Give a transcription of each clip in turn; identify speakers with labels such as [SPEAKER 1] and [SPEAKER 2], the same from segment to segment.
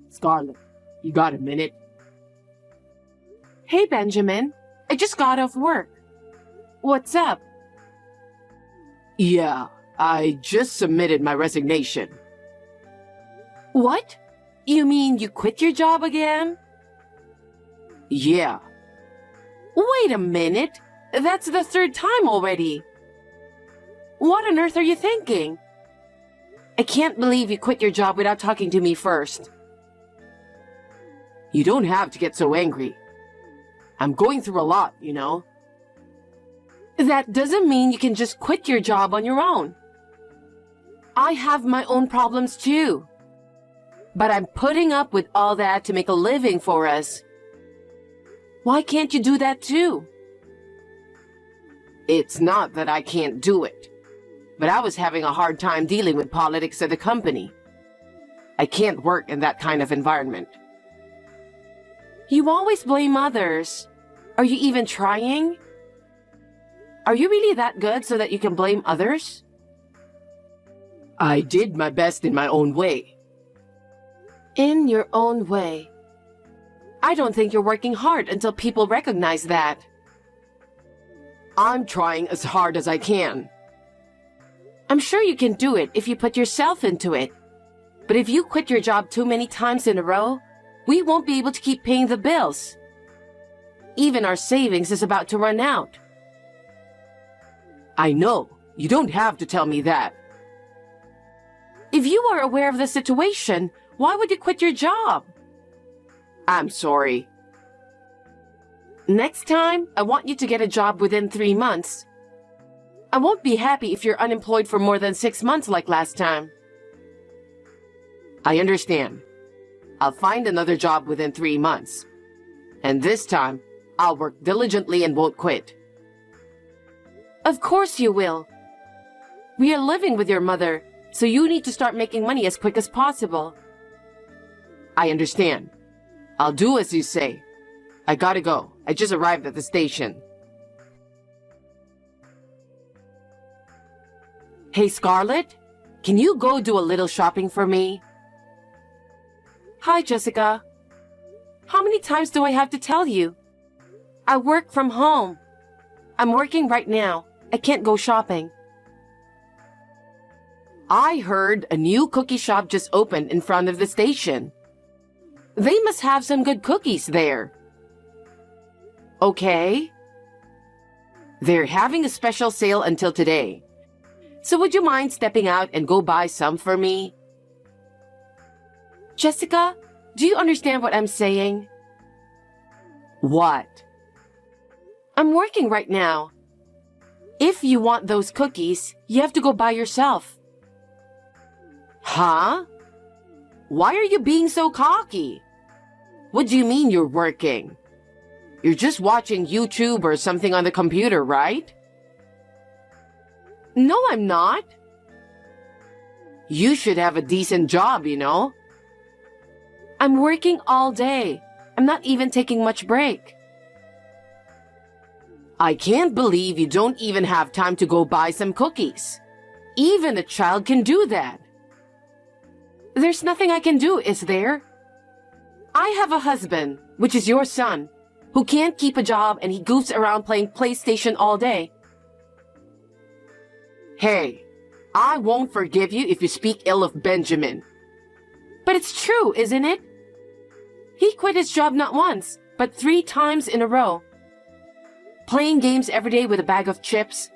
[SPEAKER 1] Scarlett, you got a minute?
[SPEAKER 2] Hey, Benjamin. I just got off work. What's up?
[SPEAKER 1] Yeah, I just submitted my resignation.
[SPEAKER 2] What? You mean you quit your job again?
[SPEAKER 1] Yeah.
[SPEAKER 2] Wait a minute. That's the third time already. What on earth are you thinking? I can't believe you quit your job without talking to me first.
[SPEAKER 1] You don't have to get so angry. I'm going through a lot, you know.
[SPEAKER 2] That doesn't mean you can just quit your job on your own. I have my own problems too. But I'm putting up with all that to make a living for us. Why can't you do that too?
[SPEAKER 1] It's not that I can't do it, but I was having a hard time dealing with politics at the company. I can't work in that kind of environment.
[SPEAKER 2] You always blame others. Are you even trying? Are you really that good so that you can blame others?
[SPEAKER 1] I did my best in my own way.
[SPEAKER 2] In your own way. I don't think you're working hard until people recognize that.
[SPEAKER 1] I'm trying as hard as I can.
[SPEAKER 2] I'm sure you can do it if you put yourself into it. But if you quit your job too many times in a row, we won't be able to keep paying the bills. Even our savings is about to run out.
[SPEAKER 1] I know. You don't have to tell me that.
[SPEAKER 2] If you are aware of the situation, why would you quit your job?
[SPEAKER 1] I'm sorry.
[SPEAKER 2] Next time, I want you to get a job within 3 months. I won't be happy if you're unemployed for more than 6 months like last time.
[SPEAKER 1] I understand. I'll find another job within 3 months. And this time, I'll work diligently and won't quit.
[SPEAKER 2] Of course you will. We are living with your mother, so you need to start making money as quick as possible.
[SPEAKER 1] I understand. I'll do as you say. I gotta go. I just arrived at the station.
[SPEAKER 2] Hey, Scarlett, can you go do a little shopping for me? Hi, Jessica. How many times do I have to tell you? I work from home. I'm working right now. I can't go shopping.
[SPEAKER 1] I heard a new cookie shop just opened in front of the station.
[SPEAKER 2] They must have some good cookies there.
[SPEAKER 1] Okay. They're having a special sale until today. So would you mind stepping out and go buy some for me?
[SPEAKER 2] Jessica, do you understand what I'm saying?
[SPEAKER 1] What?
[SPEAKER 2] I'm working right now. If you want those cookies, you have to go buy yourself.
[SPEAKER 1] Huh? Why are you being so cocky? What do you mean you're working? You're just watching YouTube or something on the computer, right?
[SPEAKER 2] No, I'm not.
[SPEAKER 1] You should have a decent job, you know?
[SPEAKER 2] I'm working all day. I'm not even taking much break.
[SPEAKER 1] I can't believe you don't even have time to go buy some cookies. Even a child can do that.
[SPEAKER 2] There's nothing I can do, is there? I have a husband, which is your son, who can't keep a job and he goofs around playing PlayStation all day.
[SPEAKER 1] Hey, I won't forgive you if you speak ill of Benjamin.
[SPEAKER 2] But it's true, isn't it? He quit his job not once, but 3 times in a row. Playing games every day with a bag of chips.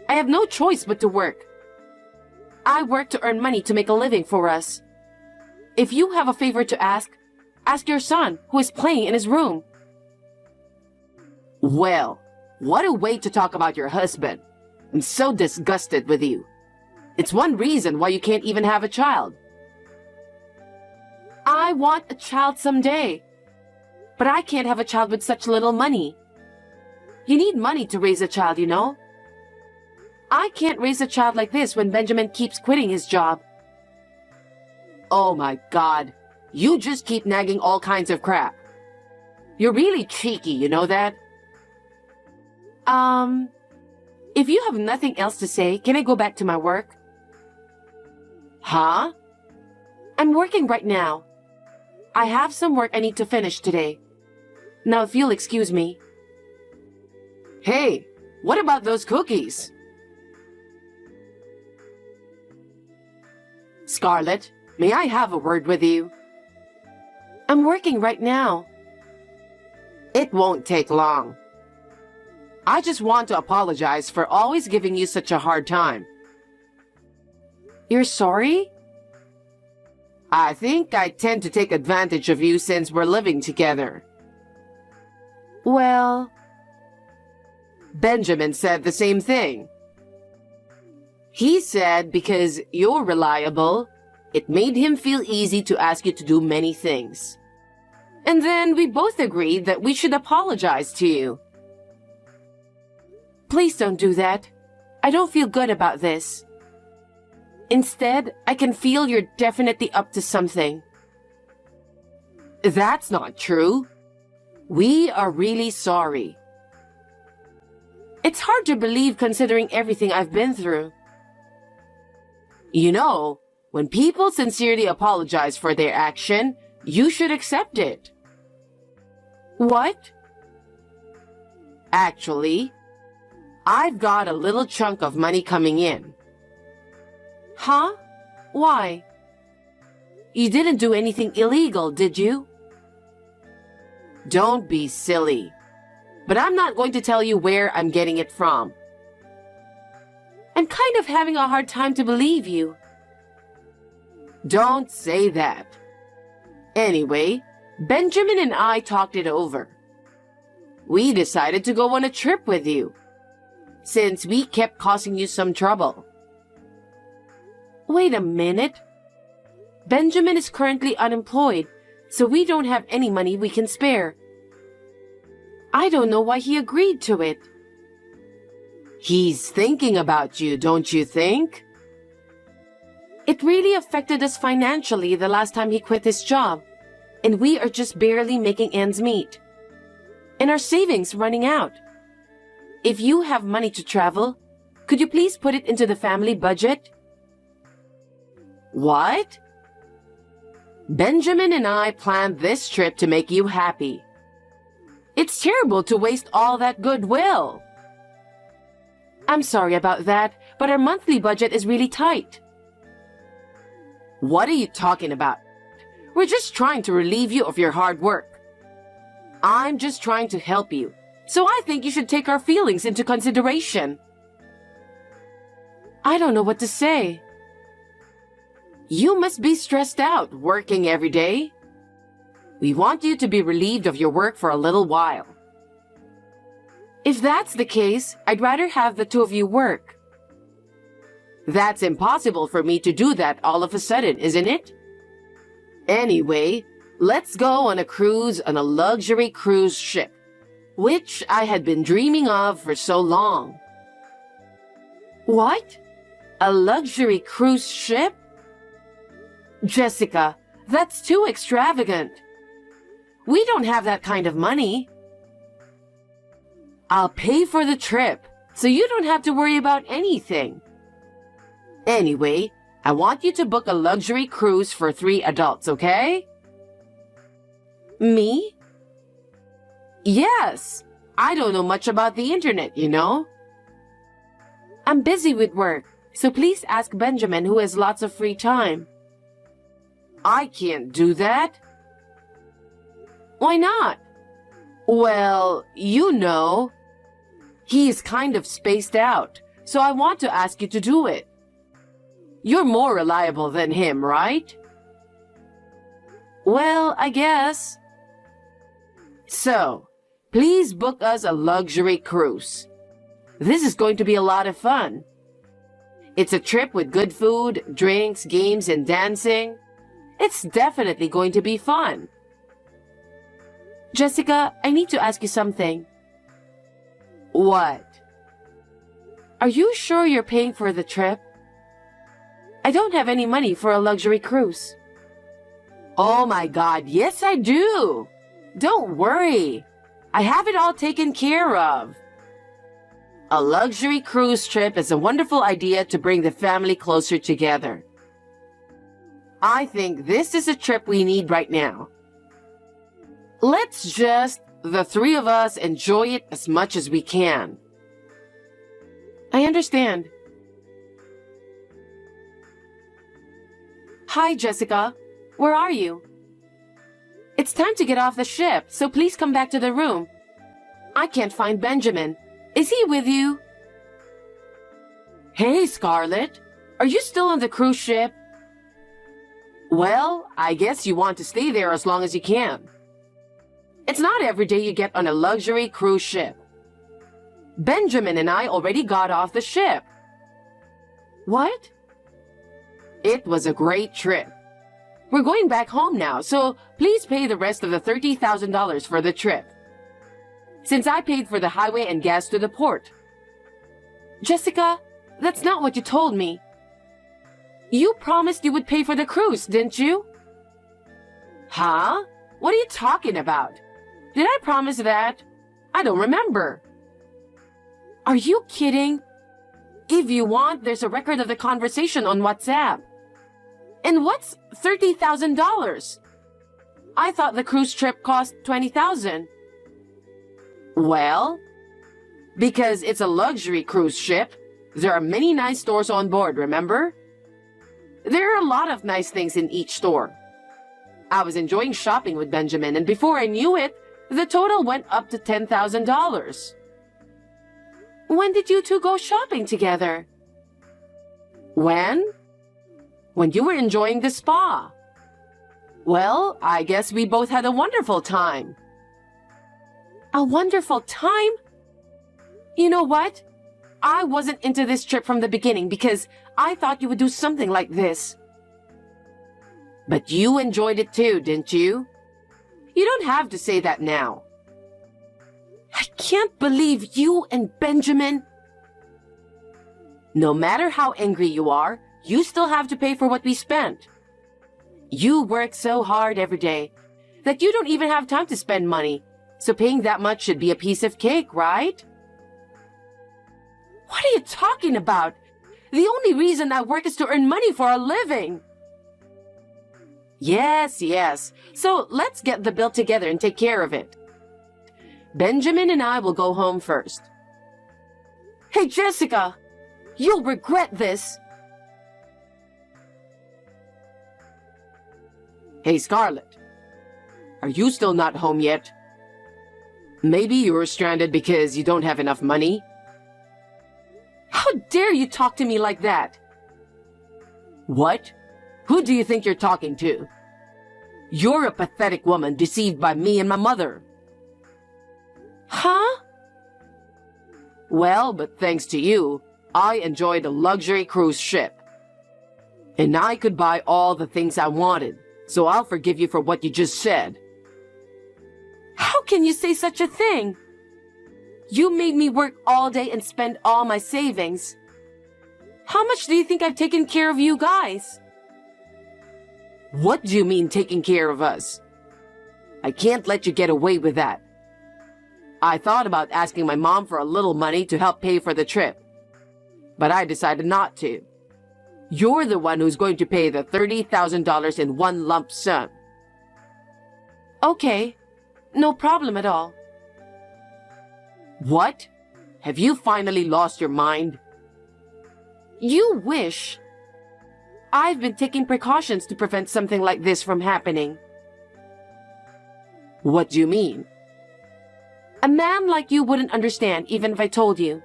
[SPEAKER 2] I have no choice but to work. I work to earn money to make a living for us. If you have a favor to ask your son, who is playing in his room.
[SPEAKER 1] Well, what a way to talk about your husband. I'm so disgusted with you. It's one reason why you can't even have a child.
[SPEAKER 2] I want a child someday. But I can't have a child with such little money. You need money to raise a child, you know? I can't raise a child like this when Benjamin keeps quitting his job.
[SPEAKER 1] Oh my God. You just keep nagging all kinds of crap. You're really cheeky, you know that?
[SPEAKER 2] If you have nothing else to say, can I go back to my work?
[SPEAKER 1] Huh?
[SPEAKER 2] I'm working right now. I have some work I need to finish today. Now, if you'll excuse me.
[SPEAKER 1] Hey, what about those cookies? Scarlett, may I have a word with you?
[SPEAKER 2] I'm working right now.
[SPEAKER 1] It won't take long. I just want to apologize for always giving you such a hard time.
[SPEAKER 2] You're sorry?
[SPEAKER 1] I think I tend to take advantage of you since we're living together.
[SPEAKER 2] Well,
[SPEAKER 1] Benjamin said the same thing. He said because you're reliable, it made him feel easy to ask you to do many things. And then we both agreed that we should apologize to you.
[SPEAKER 2] please don't do that. I don't feel good about this. Instead, I can feel you're definitely up to something.
[SPEAKER 1] That's not true. We are really sorry.
[SPEAKER 2] It's hard to believe considering everything I've been through.
[SPEAKER 1] You know, when people sincerely apologize for their action, you should accept it.
[SPEAKER 2] What?
[SPEAKER 1] Actually, I've got a little chunk of money coming in.
[SPEAKER 2] Huh? Why? You didn't do anything illegal, did you?
[SPEAKER 1] Don't be silly. But I'm not going to tell you where I'm getting it from.
[SPEAKER 2] I'm kind of having a hard time to believe you.
[SPEAKER 1] Don't say that. Anyway, Benjamin and I talked it over. We decided to go on a trip with you, since we kept causing you some trouble.
[SPEAKER 2] Wait a minute. Benjamin is currently unemployed, so we don't have any money we can spare. I don't know why he agreed to it.
[SPEAKER 1] He's thinking about you, don't you think?
[SPEAKER 2] It really affected us financially the last time he quit his job, and we are just barely making ends meet. And our savings running out. If you have money to travel, could you please put it into the family budget?
[SPEAKER 1] What? Benjamin and I planned this trip to make you happy. It's terrible to waste all that goodwill.
[SPEAKER 2] I'm sorry about that, but our monthly budget is really tight.
[SPEAKER 1] What are you talking about? We're just trying to relieve you of your hard work. I'm just trying to help you, so I think you should take our feelings into consideration.
[SPEAKER 2] I don't know what to say.
[SPEAKER 1] You must be stressed out working every day. We want you to be relieved of your work for a little while.
[SPEAKER 2] If that's the case, I'd rather have the two of you work.
[SPEAKER 1] That's impossible for me to do that all of a sudden, isn't it? Anyway, let's go on a cruise on a luxury cruise ship, which I had been dreaming of for so long.
[SPEAKER 2] What? A luxury cruise ship?
[SPEAKER 1] Jessica, that's too extravagant. We don't have that kind of money. I'll pay for the trip, so you don't have to worry about anything. Anyway, I want you to book a luxury cruise for 3 adults, okay?
[SPEAKER 2] Me?
[SPEAKER 1] Yes. I don't know much about the internet, you know?
[SPEAKER 2] I'm busy with work, so please ask Benjamin, who has lots of free time.
[SPEAKER 1] I can't do that.
[SPEAKER 2] Why not?
[SPEAKER 1] Well, you know, he's kind of spaced out, so I want to ask you to do it. You're more reliable than him, right?
[SPEAKER 2] Well, I guess.
[SPEAKER 1] So, please book us a luxury cruise. This is going to be a lot of fun. It's a trip with good food, drinks, games, and dancing. It's definitely going to be fun.
[SPEAKER 2] Jessica, I need to ask you something.
[SPEAKER 1] What?
[SPEAKER 2] Are you sure you're paying for the trip? I don't have any money for a luxury cruise.
[SPEAKER 1] Oh my God, yes I do. Don't worry. I have it all taken care of. A luxury cruise trip is a wonderful idea to bring the family closer together. I think this is a trip we need right now, Let's just, the three of us, enjoy it as much as we can.
[SPEAKER 2] I understand. Hi, Jessica. Where are you? It's time to get off the ship, so please come back to the room. I can't find Benjamin. Is he with you?
[SPEAKER 1] Hey, Scarlett. Are you still on the cruise ship? Well, I guess you want to stay there as long as you can. It's not every day you get on a luxury cruise ship. Benjamin and I already got off the ship.
[SPEAKER 2] What?
[SPEAKER 1] It was a great trip. We're going back home now, so please pay the rest of the $30,000 for the trip, since I paid for the highway and gas to the port.
[SPEAKER 2] Jessica, that's not what you told me. You promised you would pay for the cruise, didn't you?
[SPEAKER 1] Huh? What are you talking about? Did I promise that? I don't remember.
[SPEAKER 2] Are you kidding?
[SPEAKER 1] If you want, there's a record of the conversation on WhatsApp.
[SPEAKER 2] And what's $30,000? I thought the cruise trip cost $20,000.
[SPEAKER 1] Well, because it's a luxury cruise ship, there are many nice stores on board, remember? There are a lot of nice things in each store. I was enjoying shopping with Benjamin, and before I knew it, the total went up to $10,000.
[SPEAKER 2] When did you two go shopping together?
[SPEAKER 1] When? When you were enjoying the spa. Well, I guess we both had a wonderful time.
[SPEAKER 2] A wonderful time? You know what? I wasn't into this trip from the beginning because I thought you would do something like this.
[SPEAKER 1] But you enjoyed it too, didn't you? You don't have to say that now.
[SPEAKER 2] I can't believe you and Benjamin.
[SPEAKER 1] No matter how angry you are, you still have to pay for what we spent. You work so hard every day that you don't even have time to spend money, so paying that much should be a piece of cake, right?
[SPEAKER 2] What are you talking about? The only reason I work is to earn money for a living.
[SPEAKER 1] Yes. So let's get the bill together and take care of it. Benjamin and I will go home first.
[SPEAKER 2] Hey, Jessica, you'll regret this.
[SPEAKER 1] Hey, Scarlett, are you still not home yet? Maybe you were stranded because you don't have enough money?
[SPEAKER 2] How dare you talk to me like that?
[SPEAKER 1] What? Who do you think you're talking to? You're a pathetic woman deceived by me and my mother.
[SPEAKER 2] Huh?
[SPEAKER 1] Well, but thanks to you, I enjoyed a luxury cruise ship. And I could buy all the things I wanted, so I'll forgive you for what you just said.
[SPEAKER 2] How can you say such a thing? You made me work all day and spend all my savings. How much do you think I've taken care of you guys?
[SPEAKER 1] What do you mean taking care of us? I can't let you get away with that. I thought about asking my mom for a little money to help pay for the trip, but I decided not to. You're the one who's going to pay the $30,000 in one lump sum.
[SPEAKER 2] Okay, no problem at all.
[SPEAKER 1] What? Have you finally lost your mind?
[SPEAKER 2] You wish. I've been taking precautions to prevent something like this from happening.
[SPEAKER 1] What do you mean?
[SPEAKER 2] A man like you wouldn't understand even if I told you.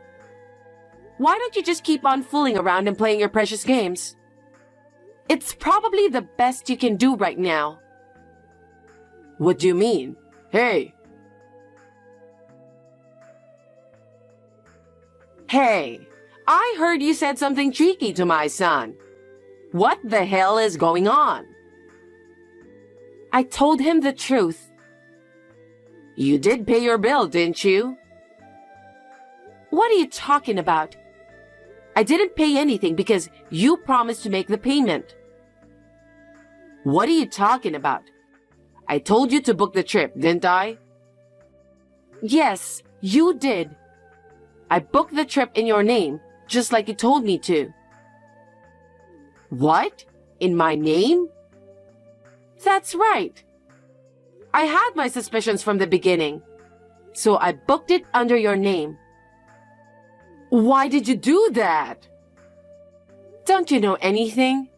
[SPEAKER 2] Why don't you just keep on fooling around and playing your precious games? It's probably the best you can do right now.
[SPEAKER 1] What do you mean? Hey! Hey! I heard you said something cheeky to my son. What the hell is going on?
[SPEAKER 2] I told him the truth.
[SPEAKER 1] You did pay your bill, didn't you?
[SPEAKER 2] What are you talking about? I didn't pay anything because you promised to make the payment.
[SPEAKER 1] What are you talking about? I told you to book the trip, didn't I?
[SPEAKER 2] Yes, you did. I booked the trip in your name, just like you told me to.
[SPEAKER 1] What? In my name?
[SPEAKER 2] That's right. I had my suspicions from the beginning, so I booked it under your name.
[SPEAKER 1] Why did you do that?
[SPEAKER 2] Don't you know anything?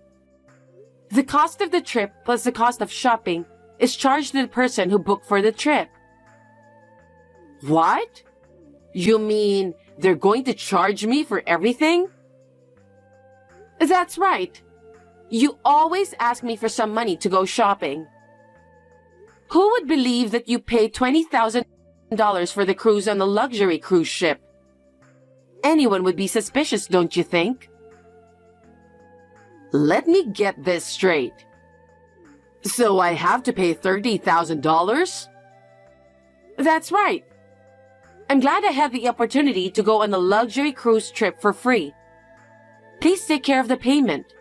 [SPEAKER 2] The cost of the trip plus the cost of shopping is charged to the person who booked for the trip.
[SPEAKER 1] What? You mean they're going to charge me for everything?
[SPEAKER 2] That's right. You always ask me for some money to go shopping. Who would believe that you paid $20,000 for the cruise on a luxury cruise ship? Anyone would be suspicious, don't you think?
[SPEAKER 1] Let me get this straight. So I have to pay $30,000?
[SPEAKER 2] That's right. I'm glad I had the opportunity to go on a luxury cruise trip for free. Please take care of the payment.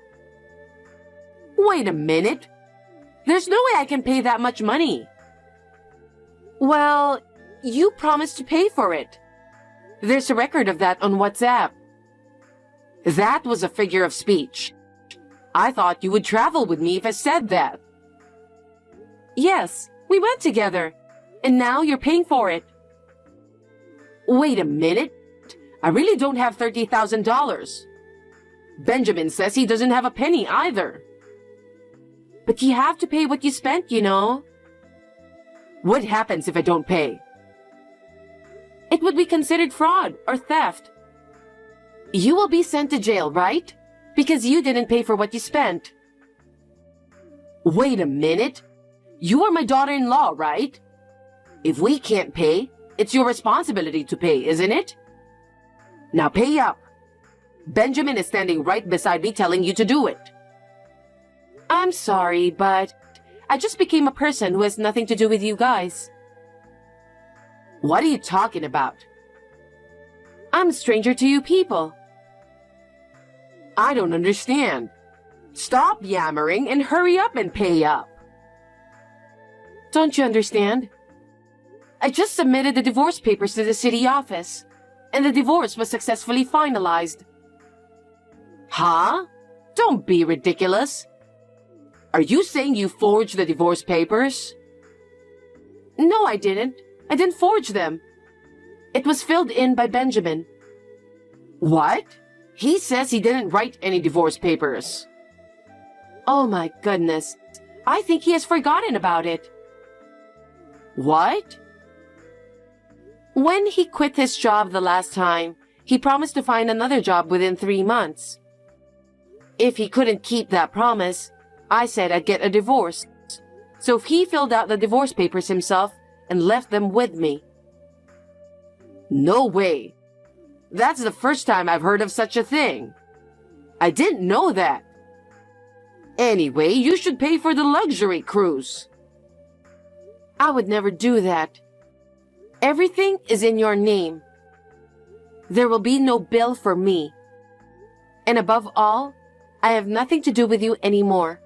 [SPEAKER 1] Wait a minute.
[SPEAKER 2] There's no way I can pay that much money. Well, you promised to pay for it. There's a record of that on WhatsApp.
[SPEAKER 1] That was a figure of speech. I thought you would travel with me if I said that.
[SPEAKER 2] Yes, we went together, and now you're paying for it.
[SPEAKER 1] Wait a minute. I really don't have $30,000. Benjamin says he doesn't have a penny either.
[SPEAKER 2] But you have to pay what you spent, you know.
[SPEAKER 1] What happens if I don't pay?
[SPEAKER 2] It would be considered fraud or theft. You will be sent to jail, right? Because you didn't pay for what you spent.
[SPEAKER 1] Wait a minute. You are my daughter-in-law, right? If we can't pay, it's your responsibility to pay, isn't it? Now pay up. Benjamin is standing right beside me telling you to do it.
[SPEAKER 2] I'm sorry, but I just became a person who has nothing to do with you guys.
[SPEAKER 1] What are you talking about?
[SPEAKER 2] I'm a stranger to you people.
[SPEAKER 1] I don't understand. Stop yammering and hurry up and pay up.
[SPEAKER 2] Don't you understand? I just submitted the divorce papers to the city office, and the divorce was successfully finalized.
[SPEAKER 1] Huh? Don't be ridiculous. Are you saying you forged the divorce papers?
[SPEAKER 2] No, I didn't. I didn't forge them. It was filled in by Benjamin.
[SPEAKER 1] What? He says he didn't write any divorce papers.
[SPEAKER 2] Oh my goodness. I think he has forgotten about it.
[SPEAKER 1] What?
[SPEAKER 2] When he quit his job the last time, he promised to find another job within 3 months. If he couldn't keep that promise, I said I'd get a divorce. So he filled out the divorce papers himself and left them with me.
[SPEAKER 1] No way. That's the first time I've heard of such a thing. I didn't know that. Anyway, you should pay for the luxury cruise.
[SPEAKER 2] I would never do that. Everything is in your name. There will be no bill for me. And above all, I have nothing to do with you anymore.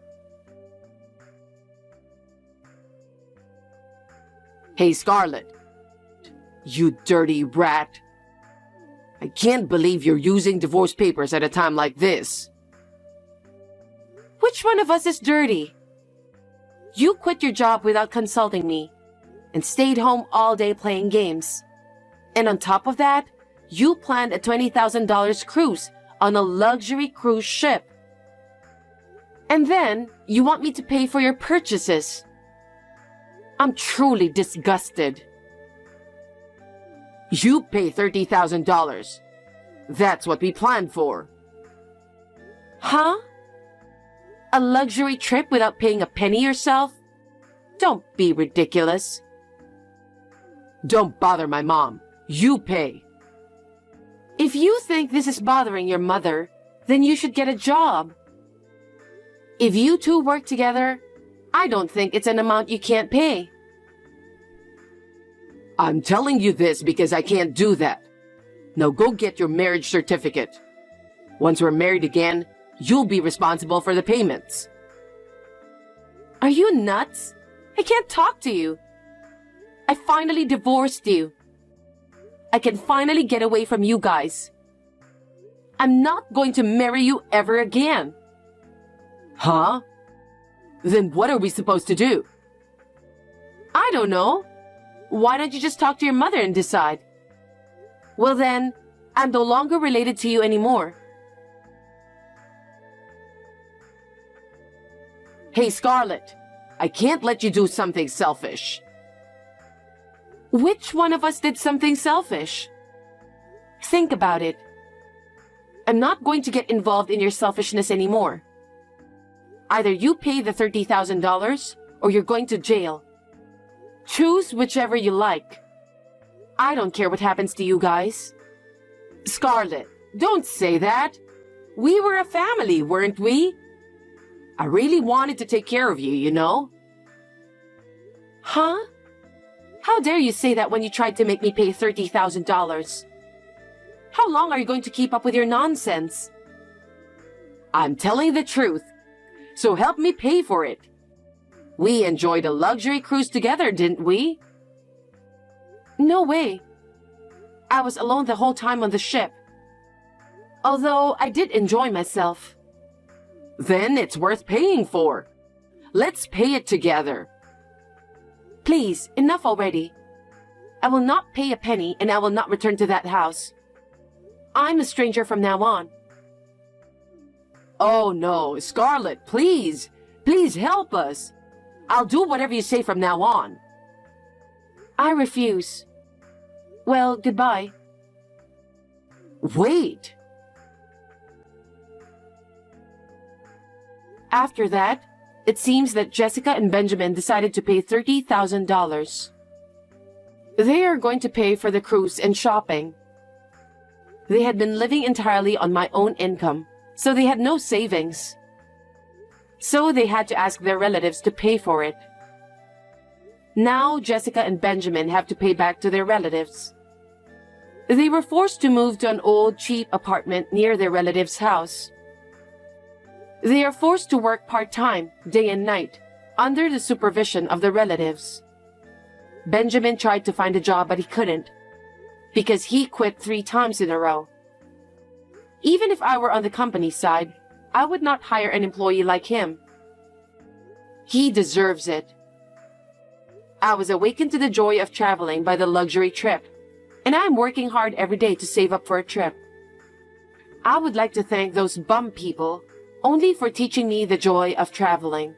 [SPEAKER 1] Hey, Scarlett. You dirty rat. I can't believe you're using divorce papers at a time like this.
[SPEAKER 2] Which one of us is dirty? You quit your job without consulting me and stayed home all day playing games. And on top of that, you planned a $20,000 cruise on a luxury cruise ship. And then you want me to pay for your purchases. I'm truly disgusted.
[SPEAKER 1] You pay $30,000. That's what we planned for.
[SPEAKER 2] Huh? A luxury trip without paying a penny yourself? Don't be ridiculous.
[SPEAKER 1] Don't bother my mom. You pay.
[SPEAKER 2] If you think this is bothering your mother, then you should get a job. If you two work together, I don't think it's an amount you can't pay.
[SPEAKER 1] I'm telling you this because I can't do that. Now go get your marriage certificate. Once we're married again, you'll be responsible for the payments.
[SPEAKER 2] Are you nuts? I can't talk to you. I finally divorced you. I can finally get away from you guys. I'm not going to marry you ever again.
[SPEAKER 1] Huh? Then what are we supposed to do?
[SPEAKER 2] I don't know. Why don't you just talk to your mother and decide? Well then, I'm no longer related to you anymore.
[SPEAKER 1] Hey, Scarlett, I can't let you do something selfish.
[SPEAKER 2] Which one of us did something selfish? Think about it. I'm not going to get involved in your selfishness anymore. Either you pay the $30,000 or you're going to jail. Choose whichever you like. I don't care what happens to you guys.
[SPEAKER 1] Scarlett, don't say that. We were a family, weren't we? I really wanted to take care of you, you know?
[SPEAKER 2] Huh? How dare you say that when you tried to make me pay $30,000? How long are you going to keep up with your nonsense?
[SPEAKER 1] I'm telling the truth, so help me pay for it. We enjoyed a luxury cruise together, didn't we?
[SPEAKER 2] No way. I was alone the whole time on the ship. Although I did enjoy myself.
[SPEAKER 1] Then it's worth paying for. Let's pay it together.
[SPEAKER 2] Please, enough already. I will not pay a penny and I will not return to that house. I'm a stranger from now on.
[SPEAKER 1] Oh no, Scarlett, please. Please help us. I'll do whatever you say from now on.
[SPEAKER 2] I refuse. Well, goodbye.
[SPEAKER 1] Wait.
[SPEAKER 2] After that, it seems that Jessica and Benjamin decided to pay $30,000. They are going to pay for the cruise and shopping. They had been living entirely on my own income, so they had no savings. So they had to ask their relatives to pay for it. Now Jessica and Benjamin have to pay back to their relatives. They were forced to move to an old, cheap apartment near their relative's house. They are forced to work part-time, day and night, under the supervision of the relatives. Benjamin tried to find a job, but he couldn't, because he quit 3 times in a row. Even if I were on the company side, I would not hire an employee like him. He deserves it. I was awakened to the joy of traveling by the luxury trip, and I'm working hard every day to save up for a trip. I would like to thank those bum people only for teaching me the joy of traveling.